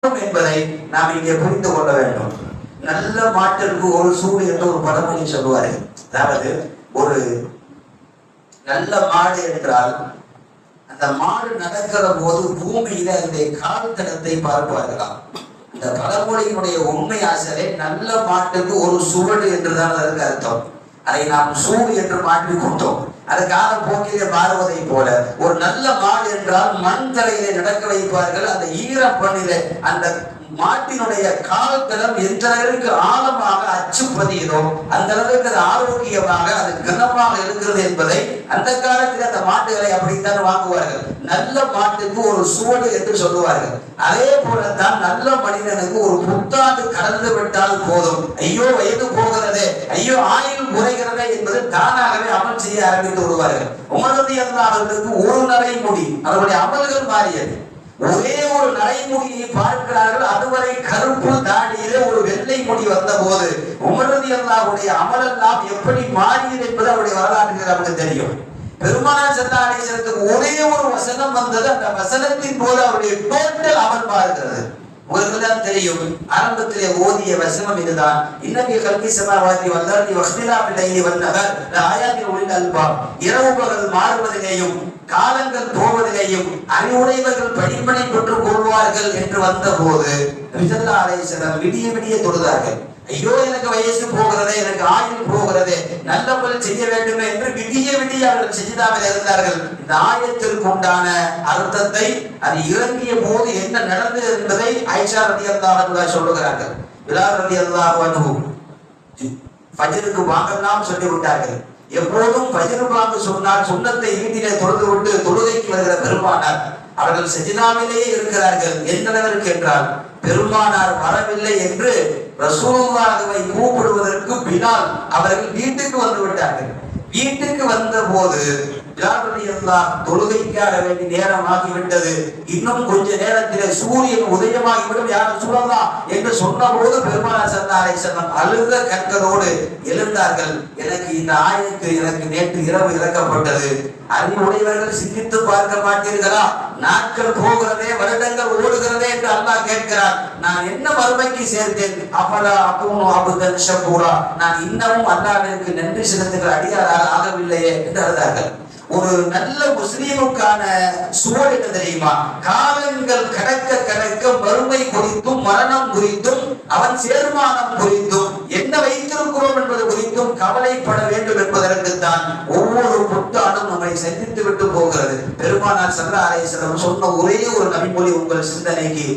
என்பதை நாம் இங்கே புரிந்து கொள்ள வேண்டும். நல்ல மாட்டிற்கு ஒரு சூடு என்று ஒரு பழமொழி சொல்லுவார்கள். அதாவது ஒரு நல்ல மாடு என்றால் அந்த மாடு நடக்கிற போது பூமியில அதனுடைய கால் தடத்தை பார்ப்பார்களாம். அந்த பழமொழியினுடைய உண்மை ஆசரை நல்ல மாட்டுக்கு ஒரு சுவடு என்றுதான் அதற்கு அர்த்தம். அதை நாம் சூடு என்று மாற்றி கொண்டோம். அது கால போக்கிலே மாறுவதை போல ஒரு நல்ல மாடு என்றால் மண் தரையிலே நடக்க வைப்பார்கள். அந்த ஈரப்பண்ணிலே அந்த மாட்டினுடைய கால் தடம் எந்த அளவிற்கு ஆழமாக அச்சு பதியுதோ அந்த அளவுக்கு அது ஆரோக்கியமாக அது கனமாக இருக்கிறது என்பதை அந்த காலத்தில் அந்த மாட்டுகளை அப்படித்தான் வாங்குவார்கள். நல்ல மாட்டுக்கு ஒரு சுவடு என்று சொல்லுவார்கள். அதே போலத்தான் நல்ல மனிதனுக்கு ஒரு புத்தாண்டு கடந்து விட்டால் போதும், ஐயோ வயது போகிறதே, ஐயோ ஆயுள் குறைகிறதே என்பது தானாகவே அமல் செய்ய ஆரம்பித்து விடுவார்கள். உமர் ரலியல்லாஹு அவர்களுக்கு ஒரு நரைமுடி, அவருடைய அமல்கள் மாறியது. ஒரே ஒரு நரைமுடியை பார்க்கிறார்கள். அதுவரை கருப்பு தாடியிலே ஒரு வெள்ளை முடி வந்த போது உமர் ரலியல்லாஹுடைய அமலெல்லாம் எப்படி மாறியது என்பது அவருடைய வரலாற்றுக்கு நமக்கு தெரியும். பெருமானார் ஸல்லல்லாஹு அலைஹி வஸல்லத்துக்கு ஒரே ஒரு வசனம் வந்தது. அந்த வசனத்தின் போது அவருடைய டோட்டல் அமல் மாறுகிறது. உங்களுக்கு தான் தெரியும், ஆரம்பத்திலே ஓதிய வசனம் இதுதான். இன்னபி கல்கி சமாவாதி வல்லர்தி வஹ்திலாஃபில் லைலி வன்னஹர் லஆயாத்தின் உலில் அல்பாப். இரவு பகல் மாறுவதிலேயும் காலங்கள் போவதிலேயும் அறிவுடையவர்கள் படிப்பனை பெற்றுக் கொள்வார்கள் என்று வந்த போது நபி ஸல்லல்லாஹு அலைஹி வஸல்லம் விடிய விடிய தொழுதார்கள். ஐயோ எனக்கு வயசு போகிறதே, எனக்கு ஆயுள் போகிறதே, நல்லபல் செய்ய வேண்டுமே என்று விடிய விடிய அவர்கள் செஞ்சுதாமல் இருந்தார்கள். இந்த ஆயத்திற்கு உண்டான அர்த்தத்தை அது இறங்கிய போது என்ன நடந்தது என்பதை ஆயிஷா ரலியல்லாஹு அன்ஹா சொல்லுகிறார்கள். பிலால் ரலியல்லாஹு அன்ஹு ஃபஜ்ருக்கு வாங்கலாம் சொல்லி விட்டார்கள். எப்போதும் ஃபஜ்ர் வாங்க சொன்னால் சுன்னத்தை வீட்டிலே தொழுது விட்டு தொழுகைக்கு வருகிற பெருமானார் அவர்கள் சஜிதாவிலேயே இருக்கிறார்கள். எந்த அளவிற்கு என்றால் பெருமானார் வரவில்லை என்று ரசூலுல்லாஹ்வை கூப்பிடுவதற்கு பிலால் அவர்கள் வீட்டுக்கு வந்து விட்டார்கள். வீட்டுக்கு வந்த போது பிலால் ரலியல்லாஹு தொழுகைக்காக வேண்டி நேரம் ஆகிவிட்டது, இன்னும் கொஞ்ச நேரத்திலே சூரியன் உதயமாகிவிடும் யா ரசூலல்லாஹ் என்று சொன்ன போது பெருமானார் ஸல்லல்லாஹு அலைஹி வஸல்லம் அழுத கண்களோடு எழுந்தார்கள். எனக்கு இந்த ஆயத்து எனக்கு நேற்று இரவு இறக்கப்பட்டது. அறிவுடையவர்கள் சிந்தித்து பார்க்க மாட்டீர்களா? நாட்கள் போகிறதே, வருடங்கள் ஓடுகிறதே என்று அல்லாஹ் கேட்கிறார். நான் என்ன மறுமைக்கு சேர்த்தேன்? அஃபலா அகூனு அப்தன் ஷக்கூரா, நான் இன்னமும் அல்லாஹ்விற்கு நன்றி செலுத்துகிற அடியாராக ஆகவில்லையே என்று அழுதார்கள். ஒரு நல்ல முஸ்லீமுக்கான சூழல் என்ன தெரியுமா? காலங்கள் கடக்க கடக்க மறுமை குறித்தும் மரணம் குறித்தும் அவன் சேர்மானம் குறித்தும் என்ன வைத்திருக்கிறோம் என்பது குறித்தும் கவலைப்பட வேண்டும் என்பதற்கு தான் ஒவ்வொரு புத்தாண்டும் நம்மை சந்தித்து விட்டு போகிறது. பெருமானார் ஸல்லல்லாஹு அலைஹி வஸல்லம் சொன்ன ஒரே ஒரு நபிமொழி உங்கள் சிந்தனைக்கு